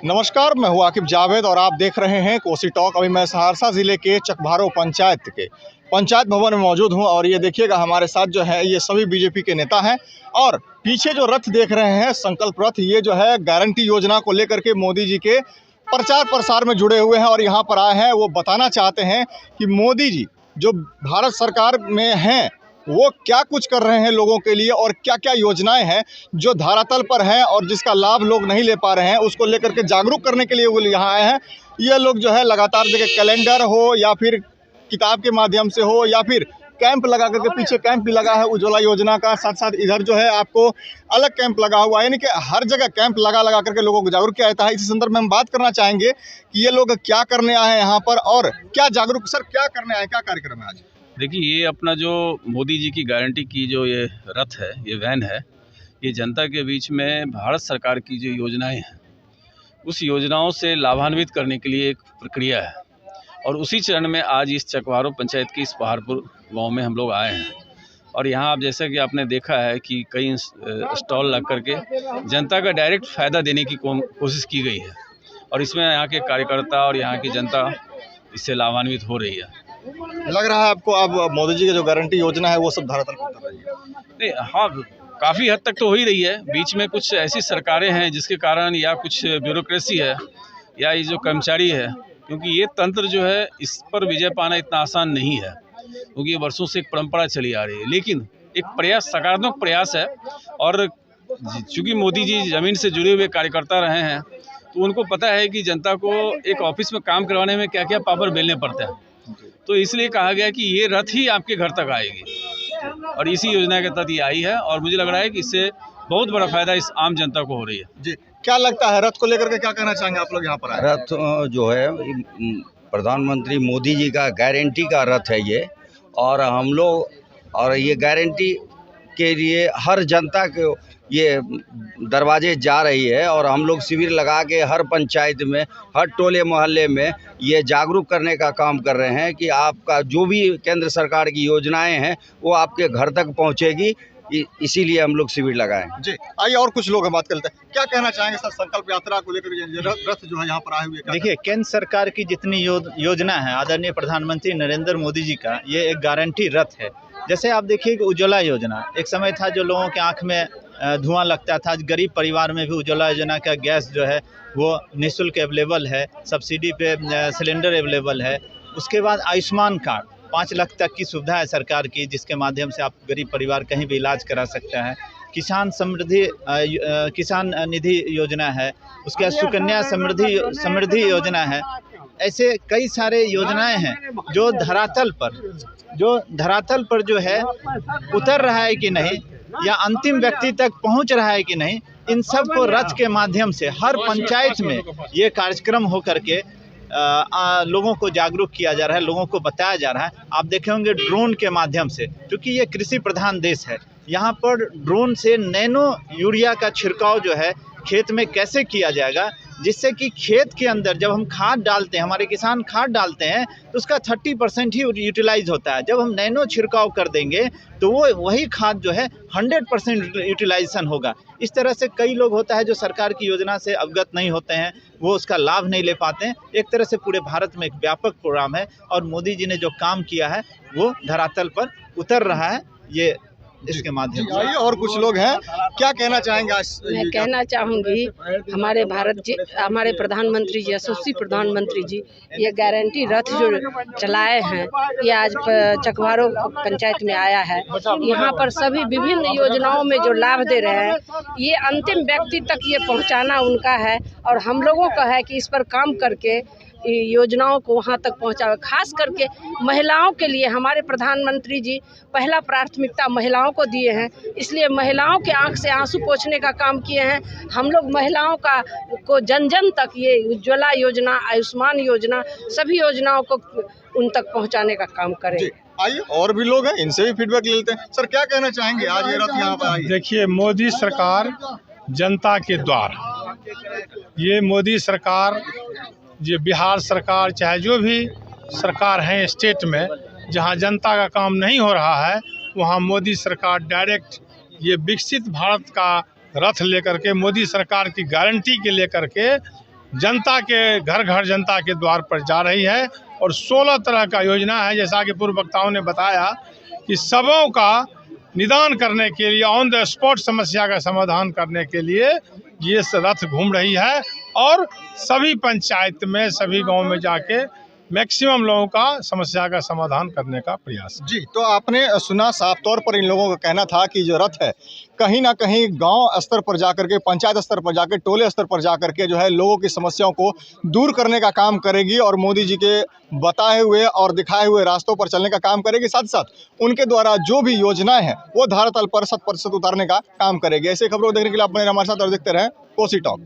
नमस्कार, मैं हूं आकिब जावेद और आप देख रहे हैं कोसी टॉक। अभी मैं सहरसा ज़िले के चकभारो पंचायत के पंचायत भवन में मौजूद हूं और ये देखिएगा हमारे साथ जो है ये सभी बीजेपी के नेता हैं। और पीछे जो रथ देख रहे हैं संकल्प रथ, ये जो है गारंटी योजना को लेकर के मोदी जी के प्रचार प्रसार में जुड़े हुए हैं और यहाँ पर आए हैं। वो बताना चाहते हैं कि मोदी जी जो भारत सरकार में हैं वो क्या कुछ कर रहे हैं लोगों के लिए और क्या क्या योजनाएं हैं जो धरातल पर हैं और जिसका लाभ लोग नहीं ले पा रहे हैं, उसको लेकर के जागरूक करने के लिए वो यहाँ आए हैं। ये लोग जो है लगातार देखिए कैलेंडर हो या फिर किताब के माध्यम से हो या फिर कैंप लगा करके, पीछे कैंप भी लगा है उज्ज्वला योजना का, साथ साथ इधर जो है आपको अलग कैंप लगा हुआ है, यानी कि हर जगह कैंप लगा करके लोगों को जागरूक किया जाता है। इसी संदर्भ में हम बात करना चाहेंगे कि ये लोग क्या करने आए हैं यहाँ पर और क्या जागरूक, सर क्या करने आए, क्या कार्यक्रम है आज? देखिए, ये अपना जो मोदी जी की गारंटी की जो ये रथ है, ये वैन है, ये जनता के बीच में भारत सरकार की जो योजनाएं हैं उस योजनाओं से लाभान्वित करने के लिए एक प्रक्रिया है। और उसी चरण में आज इस चकवारो पंचायत की इस पहाड़पुर गांव में हम लोग आए हैं। और यहाँ आप जैसा कि आपने देखा है कि कई स्टॉल लग करके जनता का डायरेक्ट फ़ायदा देने की कोशिश की गई है और इसमें यहाँ के कार्यकर्ता और यहाँ की जनता इससे लाभान्वित हो रही है। लग रहा है आपको अब मोदी जी की जो गारंटी योजना है वो सब धरातल पर उतर रही है? नहीं, हाँ, काफ़ी हद तक तो हो ही रही है। बीच में कुछ ऐसी सरकारें हैं जिसके कारण या कुछ ब्यूरोक्रेसी है या ये जो कर्मचारी है, क्योंकि ये तंत्र जो है इस पर विजय पाना इतना आसान नहीं है, क्योंकि ये वर्षों से एक परंपरा चली आ रही है। लेकिन एक प्रयास, सकारात्मक प्रयास है। और चूँकि मोदी जी ज़मीन से जुड़े हुए कार्यकर्ता रहे हैं तो उनको पता है कि जनता को एक ऑफिस में काम करवाने में क्या क्या पावर बेलने पड़ते हैं। तो इसलिए कहा गया कि ये रथ ही आपके घर तक आएगी और इसी योजना के तहत ये आई है। और मुझे लग रहा है कि इससे बहुत बड़ा फायदा इस आम जनता को हो रही है। जी, क्या लगता है रथ को लेकर के क्या कहना चाहेंगे आप लोग यहाँ पर आए? रथ जो है प्रधानमंत्री मोदी जी का गारंटी का रथ है ये, और हम लोग और ये गारंटी के लिए हर जनता को ये दरवाजे जा रही है और हम लोग शिविर लगा के हर पंचायत में, हर टोले मोहल्ले में ये जागरूक करने का काम कर रहे हैं कि आपका जो भी केंद्र सरकार की योजनाएं हैं वो आपके घर तक पहुंचेगी। इसीलिए हम लोग शिविर लगाए। जी, आइए और कुछ लोग बात करते हैं। क्या कहना चाहेंगे सर संकल्प यात्रा को लेकर, ये रथ जो है यहाँ पर आए हुए? देखिए, केंद्र सरकार की जितनी योजना है आदरणीय प्रधानमंत्री नरेंद्र मोदी जी का, ये एक गारंटी रथ है। जैसे आप देखिए कि उज्ज्वला योजना एक समय था जो लोगों के आंख में धुआं लगता था। गरीब परिवार में भी उज्ज्वला योजना का गैस जो है वो निःशुल्क अवेलेबल है, सब्सिडी पे सिलेंडर अवेलेबल है। उसके बाद आयुष्मान कार्ड 5 लाख तक की सुविधा है सरकार की, जिसके माध्यम से आप गरीब परिवार कहीं भी इलाज करा सकते हैं। किसान निधि योजना है, उसके बाद सुकन्या समृद्धि योजना है। ऐसे कई सारे योजनाएं हैं जो धरातल पर जो है उतर रहा है कि नहीं या अंतिम व्यक्ति तक पहुंच रहा है कि नहीं, इन सब को रथ के माध्यम से हर पंचायत में ये कार्यक्रम हो करके लोगों को जागरूक किया जा रहा है, लोगों को बताया जा रहा है। आप देखे होंगे ड्रोन के माध्यम से, क्योंकि ये कृषि प्रधान देश है, यहाँ पर ड्रोन से नैनो यूरिया का छिड़काव जो है खेत में कैसे किया जाएगा, जिससे कि खेत के अंदर जब हम खाद डालते हैं, हमारे किसान खाद डालते हैं तो उसका 30% ही यूटिलाइज होता है। जब हम नैनो छिड़काव कर देंगे तो वो वही खाद जो है 100% यूटिलाइजेशन होगा। इस तरह से कई लोग होता है जो सरकार की योजना से अवगत नहीं होते हैं, वो उसका लाभ नहीं ले पाते हैं। एक तरह से पूरे भारत में एक व्यापक प्रोग्राम है और मोदी जी ने जो काम किया है वो धरातल पर उतर रहा है ये इसके माध्यम से। आइए और कुछ लोग हैं, क्या कहना चाहेंगे? मैं कहना चाहूँगी हमारे प्रधानमंत्री जी, यशस्वी प्रधानमंत्री जी, ये गारंटी रथ जो चलाए हैं ये आज चकवारो पंचायत में आया है। यहाँ पर सभी विभिन्न योजनाओं में जो लाभ दे रहे हैं ये अंतिम व्यक्ति तक ये पहुँचाना उनका है और हम लोगों का है कि इस पर काम करके योजनाओं को वहाँ तक पहुँचावे। खास करके महिलाओं के लिए हमारे प्रधानमंत्री जी पहला प्राथमिकता महिलाओं को दिए हैं, इसलिए महिलाओं के आंख से आंसू पोंछने का काम किए हैं। हम लोग महिलाओं को जन जन तक ये उज्ज्वला योजना, आयुष्मान योजना, सभी योजनाओं को उन तक पहुँचाने का काम करें। आइए और भी लोग हैं, इनसे भी फीडबैक ले लेते हैं। सर क्या कहना चाहेंगे, आज ये रथ यहाँ पर आई? देखिए, मोदी सरकार जनता के द्वार, ये मोदी सरकार, ये बिहार सरकार, चाहे जो भी सरकार है स्टेट में, जहां जनता का काम नहीं हो रहा है वहां मोदी सरकार डायरेक्ट ये विकसित भारत का रथ लेकर के, मोदी सरकार की गारंटी के लेकर के जनता के घर घर जनता के द्वार पर जा रही है और 16 तरह का योजना है। जैसा कि पूर्व वक्ताओं ने बताया कि सबों का निदान करने के लिए, ऑन द स्पॉट समस्या का समाधान करने के लिए ये रथ घूम रही है और सभी पंचायत में, सभी गांव में जाके मैक्सिमम लोगों का समस्या का समाधान करने का प्रयास। जी, तो आपने सुना, साफ तौर पर इन लोगों का कहना था कि जो रथ है कहीं ना कहीं गांव स्तर पर जाकर के, पंचायत स्तर पर जाकर, टोले स्तर पर जाकर के जो है लोगों की समस्याओं को दूर करने का काम करेगी और मोदी जी के बताए हुए और दिखाए हुए रास्तों पर चलने का काम करेगी। साथ साथ उनके द्वारा जो भी योजनाएं हैं वो धरातल पर 100% उतारने का काम करेगी। ऐसे खबरों देखने के लिए आप बने हमारे साथ और देखते रहें कोसी टॉक।